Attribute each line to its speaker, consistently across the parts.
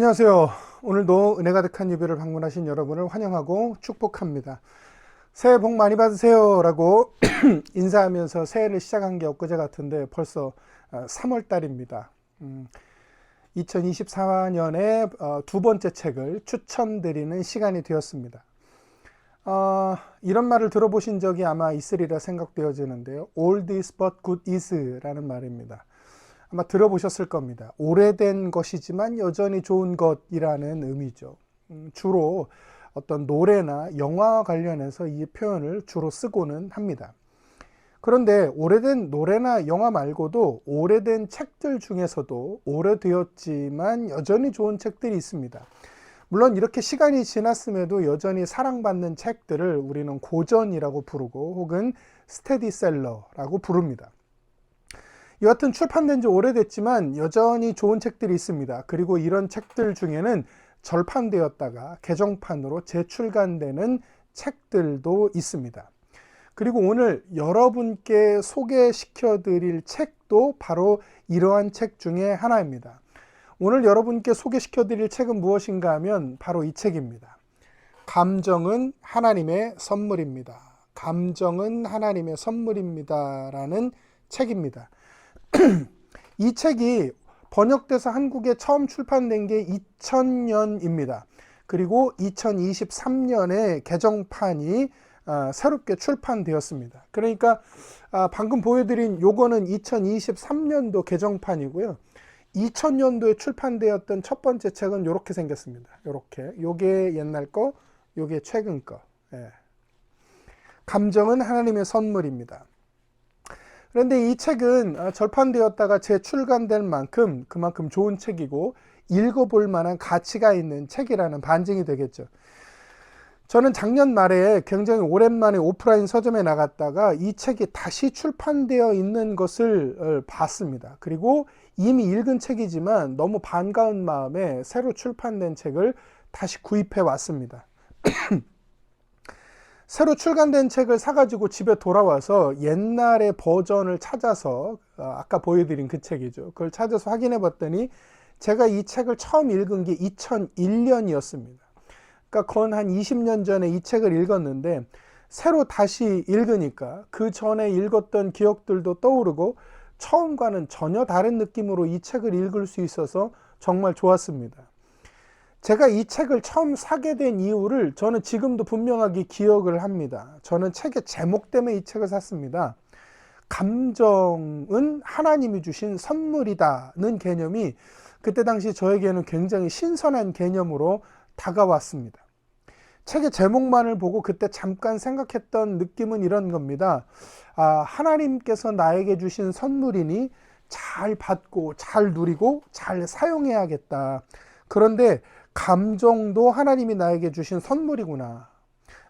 Speaker 1: 안녕하세요. 오늘도 은혜 가득한 예배를 방문하신 여러분을 환영하고 축복합니다. 새해 복 많이 받으세요 라고 인사하면서 새해를 시작한 게 엊그제 같은데 벌써 3월 달입니다. 2024년에 두 번째 책을 추천드리는 시간이 되었습니다. 이런 말을 들어보신 적이 아마 있으리라 생각되어지는데요. Old is but good is 라는 말입니다. 아마 들어보셨을 겁니다. 오래된 것이지만 여전히 좋은 것이라는 의미죠. 주로 어떤 노래나 영화와 관련해서 이 표현을 주로 쓰고는 합니다. 그런데 오래된 노래나 영화 말고도 오래된 책들 중에서도 오래되었지만 여전히 좋은 책들이 있습니다. 물론 이렇게 시간이 지났음에도 여전히 사랑받는 책들을 우리는 고전이라고 부르고 혹은 스테디셀러라고 부릅니다. 여하튼 출판된 지 오래됐지만 여전히 좋은 책들이 있습니다. 그리고 이런 책들 중에는 절판되었다가 개정판으로 재출간되는 책들도 있습니다. 그리고 오늘 여러분께 소개시켜 드릴 책도 바로 이러한 책 중에 하나입니다. 오늘 여러분께 소개시켜 드릴 책은 무엇인가 하면 바로 이 책입니다. 감정은 하나님의 선물입니다. 감정은 하나님의 선물입니다. 라는 책입니다. 이 책이 번역돼서 한국에 처음 출판된 게 2000년입니다. 그리고 2023년에 개정판이 새롭게 출판되었습니다. 그러니까 방금 보여드린 요거는 2023년도 개정판이고요. 2000년도에 출판되었던 첫 번째 책은 이렇게 생겼습니다. 이렇게. 요게 옛날 거, 요게 최근 거. 예. 감정은 하나님의 선물입니다. 그런데 이 책은 절판되었다가 재출간될 만큼 그만큼 좋은 책이고 읽어볼 만한 가치가 있는 책이라는 반증이 되겠죠. 저는 작년 말에 굉장히 오랜만에 오프라인 서점에 나갔다가 이 책이 다시 출판되어 있는 것을 봤습니다. 그리고 이미 읽은 책이지만 너무 반가운 마음에 새로 출판된 책을 다시 구입해 왔습니다. 새로 출간된 책을 사가지고 집에 돌아와서 옛날의 버전을 찾아서 아까 보여드린 그 책이죠. 그걸 찾아서 확인해 봤더니 제가 이 책을 처음 읽은 게 2001년이었습니다. 그러니까 건 한 20년 전에 이 책을 읽었는데 새로 다시 읽으니까 그 전에 읽었던 기억들도 떠오르고 처음과는 전혀 다른 느낌으로 이 책을 읽을 수 있어서 정말 좋았습니다. 제가 이 책을 처음 사게 된 이유를 저는 지금도 분명하게 기억을 합니다. 저는 책의 제목 때문에 이 책을 샀습니다. 감정은 하나님이 주신 선물이다는 개념이 그때 당시 저에게는 굉장히 신선한 개념으로 다가왔습니다. 책의 제목만을 보고 그때 잠깐 생각했던 느낌은 이런 겁니다. 하나님께서 나에게 주신 선물이니 잘 받고 잘 누리고 잘 사용해야겠다. 그런데 감정도 하나님이 나에게 주신 선물이구나.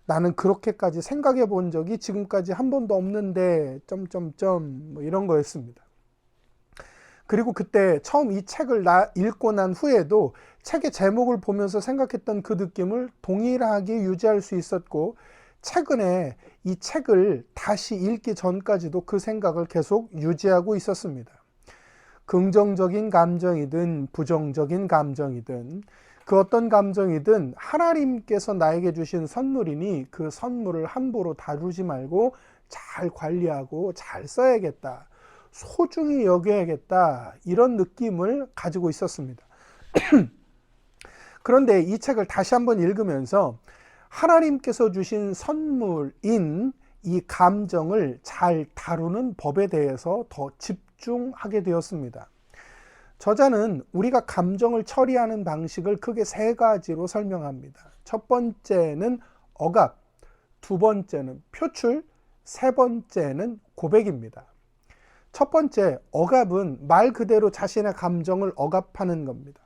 Speaker 1: 나는 그렇게까지 생각해 본 적이 지금까지 한 번도 없는데 뭐 이런 거였습니다. 그리고 그때 처음 이 책을 읽고 난 후에도 책의 제목을 보면서 생각했던 그 느낌을 동일하게 유지할 수 있었고 최근에 이 책을 다시 읽기 전까지도 그 생각을 계속 유지하고 있었습니다. 긍정적인 감정이든 부정적인 감정이든 그 어떤 감정이든 하나님께서 나에게 주신 선물이니 그 선물을 함부로 다루지 말고 잘 관리하고 잘 써야겠다. 소중히 여겨야겠다. 이런 느낌을 가지고 있었습니다. 그런데 이 책을 다시 한번 읽으면서 하나님께서 주신 선물인 이 감정을 잘 다루는 법에 대해서 더 집중하게 되었습니다. 저자는 우리가 감정을 처리하는 방식을 크게 세 가지로 설명합니다. 첫 번째는 억압, 두 번째는 표출, 세 번째는 고백입니다. 첫 번째, 억압은 말 그대로 자신의 감정을 억압하는 겁니다.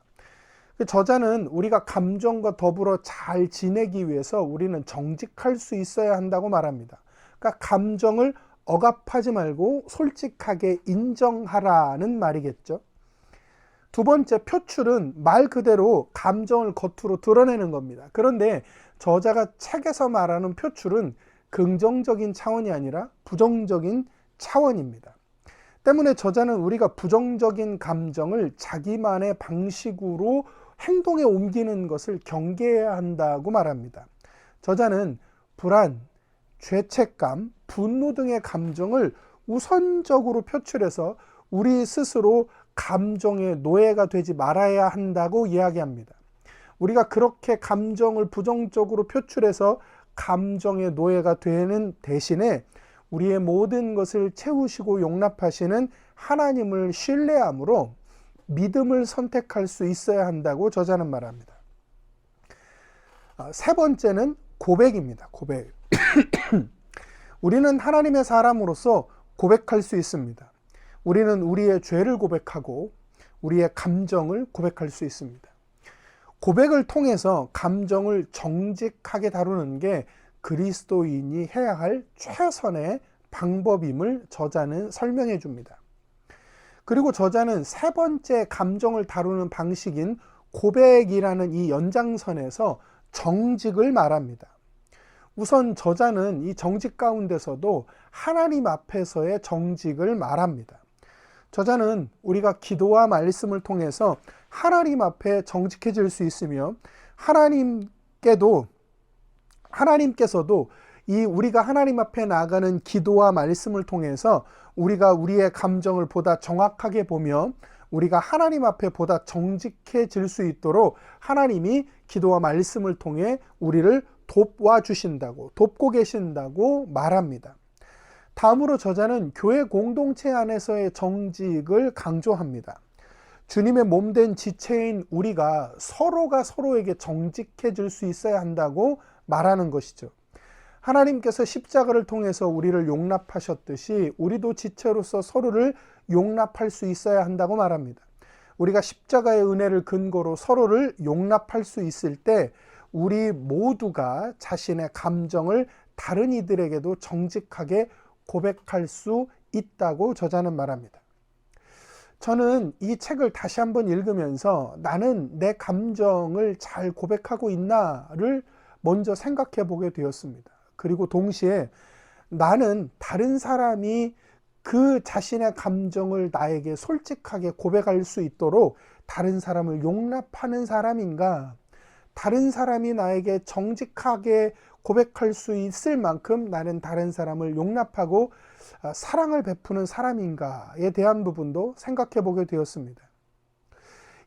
Speaker 1: 저자는 우리가 감정과 더불어 잘 지내기 위해서 우리는 정직할 수 있어야 한다고 말합니다. 그러니까 감정을 억압하지 말고 솔직하게 인정하라는 말이겠죠. 두 번째, 표출은 말 그대로 감정을 겉으로 드러내는 겁니다. 그런데 저자가 책에서 말하는 표출은 긍정적인 차원이 아니라 부정적인 차원입니다. 때문에 저자는 우리가 부정적인 감정을 자기만의 방식으로 행동에 옮기는 것을 경계해야 한다고 말합니다. 저자는 불안, 죄책감, 분노 등의 감정을 우선적으로 표출해서 우리 스스로 감정의 노예가 되지 말아야 한다고 이야기합니다. 우리가 그렇게 감정을 부정적으로 표출해서 감정의 노예가 되는 대신에 우리의 모든 것을 채우시고 용납하시는 하나님을 신뢰함으로 믿음을 선택할 수 있어야 한다고 저자는 말합니다. 세 번째는 고백입니다. 고백. 우리는 하나님의 사람으로서 고백할 수 있습니다. 우리는 우리의 죄를 고백하고 우리의 감정을 고백할 수 있습니다. 고백을 통해서 감정을 정직하게 다루는 게 그리스도인이 해야 할 최선의 방법임을 저자는 설명해 줍니다. 그리고 저자는 세 번째 감정을 다루는 방식인 고백이라는 이 연장선에서 정직을 말합니다. 우선 저자는 이 정직 가운데서도 하나님 앞에서의 정직을 말합니다. 저자는 우리가 기도와 말씀을 통해서 하나님 앞에 정직해질 수 있으며 하나님께서도 이 우리가 하나님 앞에 나아가는 기도와 말씀을 통해서 우리가 우리의 감정을 보다 정확하게 보며 우리가 하나님 앞에 보다 정직해질 수 있도록 하나님이 기도와 말씀을 통해 우리를 돕고 계신다고 말합니다. 다음으로 저자는 교회 공동체 안에서의 정직을 강조합니다. 주님의 몸된 지체인 우리가 서로가 서로에게 정직해질 수 있어야 한다고 말하는 것이죠. 하나님께서 십자가를 통해서 우리를 용납하셨듯이 우리도 지체로서 서로를 용납할 수 있어야 한다고 말합니다. 우리가 십자가의 은혜를 근거로 서로를 용납할 수 있을 때 우리 모두가 자신의 감정을 다른 이들에게도 정직하게 고백할 수 있다고 저자는 말합니다. 저는 이 책을 다시 한번 읽으면서 나는 내 감정을 잘 고백하고 있나를 먼저 생각해 보게 되었습니다. 그리고 동시에 나는 다른 사람이 그 자신의 감정을 나에게 솔직하게 고백할 수 있도록 다른 사람을 용납하는 사람인가? 다른 사람이 나에게 정직하게 고백할 수 있을 만큼 나는 다른 사람을 용납하고 사랑을 베푸는 사람인가에 대한 부분도 생각해 보게 되었습니다.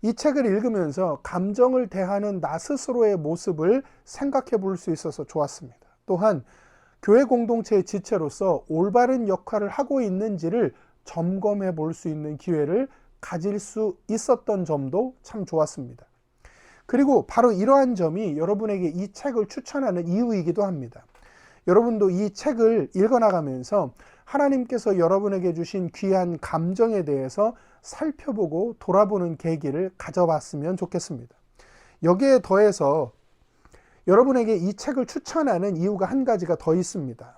Speaker 1: 이 책을 읽으면서 감정을 대하는 나 스스로의 모습을 생각해 볼 수 있어서 좋았습니다. 또한 교회 공동체의 지체로서 올바른 역할을 하고 있는지를 점검해 볼 수 있는 기회를 가질 수 있었던 점도 참 좋았습니다. 그리고 바로 이러한 점이 여러분에게 이 책을 추천하는 이유이기도 합니다. 여러분도 이 책을 읽어나가면서 하나님께서 여러분에게 주신 귀한 감정에 대해서 살펴보고 돌아보는 계기를 가져봤으면 좋겠습니다. 여기에 더해서 여러분에게 이 책을 추천하는 이유가 한 가지가 더 있습니다.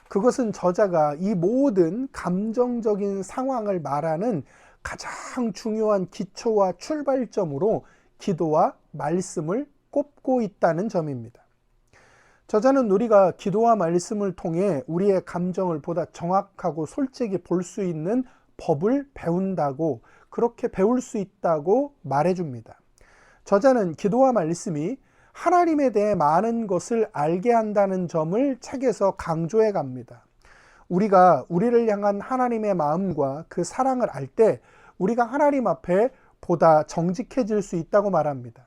Speaker 1: 그것은 저자가 이 모든 감정적인 상황을 말하는 가장 중요한 기초와 출발점으로 기도와 말씀을 꼽고 있다는 점입니다. 저자는 우리가 기도와 말씀을 통해 우리의 감정을 보다 정확하고 솔직히 볼 수 있는 법을 배운다고, 그렇게 배울 수 있다고 말해줍니다. 저자는 기도와 말씀이 하나님에 대해 많은 것을 알게 한다는 점을 책에서 강조해 갑니다. 우리가 우리를 향한 하나님의 마음과 그 사랑을 알 때 우리가 하나님 앞에 보다 정직해질 수 있다고 말합니다.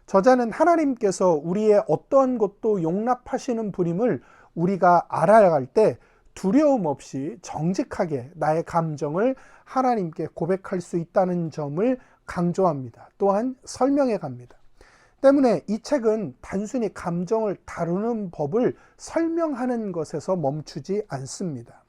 Speaker 1: 저자는 하나님께서 우리의 어떠한 것도 용납하시는 분임을 우리가 알아갈 때 두려움 없이 정직하게 나의 감정을 하나님께 고백할 수 있다는 점을 강조합니다. 또한 설명해 갑니다. 때문에 이 책은 단순히 감정을 다루는 법을 설명하는 것에서 멈추지 않습니다.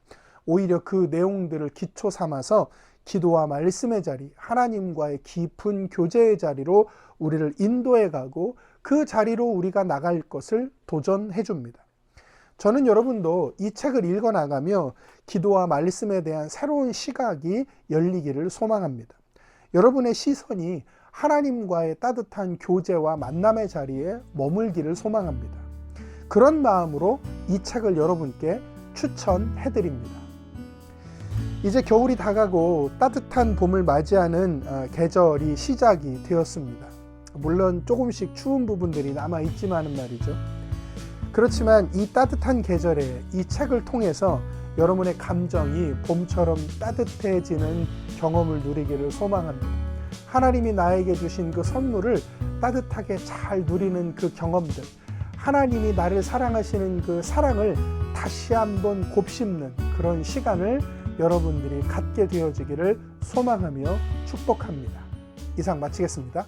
Speaker 1: 오히려 그 내용들을 기초 삼아서 기도와 말씀의 자리, 하나님과의 깊은 교제의 자리로 우리를 인도해 가고 그 자리로 우리가 나갈 것을 도전해 줍니다. 저는 여러분도 이 책을 읽어 나가며 기도와 말씀에 대한 새로운 시각이 열리기를 소망합니다. 여러분의 시선이 하나님과의 따뜻한 교제와 만남의 자리에 머물기를 소망합니다. 그런 마음으로 이 책을 여러분께 추천해 드립니다. 이제 겨울이 다가고 따뜻한 봄을 맞이하는 계절이 시작이 되었습니다. 물론 조금씩 추운 부분들이 남아 있지만은 말이죠. 그렇지만 이 따뜻한 계절에 이 책을 통해서 여러분의 감정이 봄처럼 따뜻해지는 경험을 누리기를 소망합니다. 하나님이 나에게 주신 그 선물을 따뜻하게 잘 누리는 그 경험들, 하나님이 나를 사랑하시는 그 사랑을 다시 한번 곱씹는 그런 시간을 여러분들이 갖게 되어지기를 소망하며 축복합니다. 이상 마치겠습니다.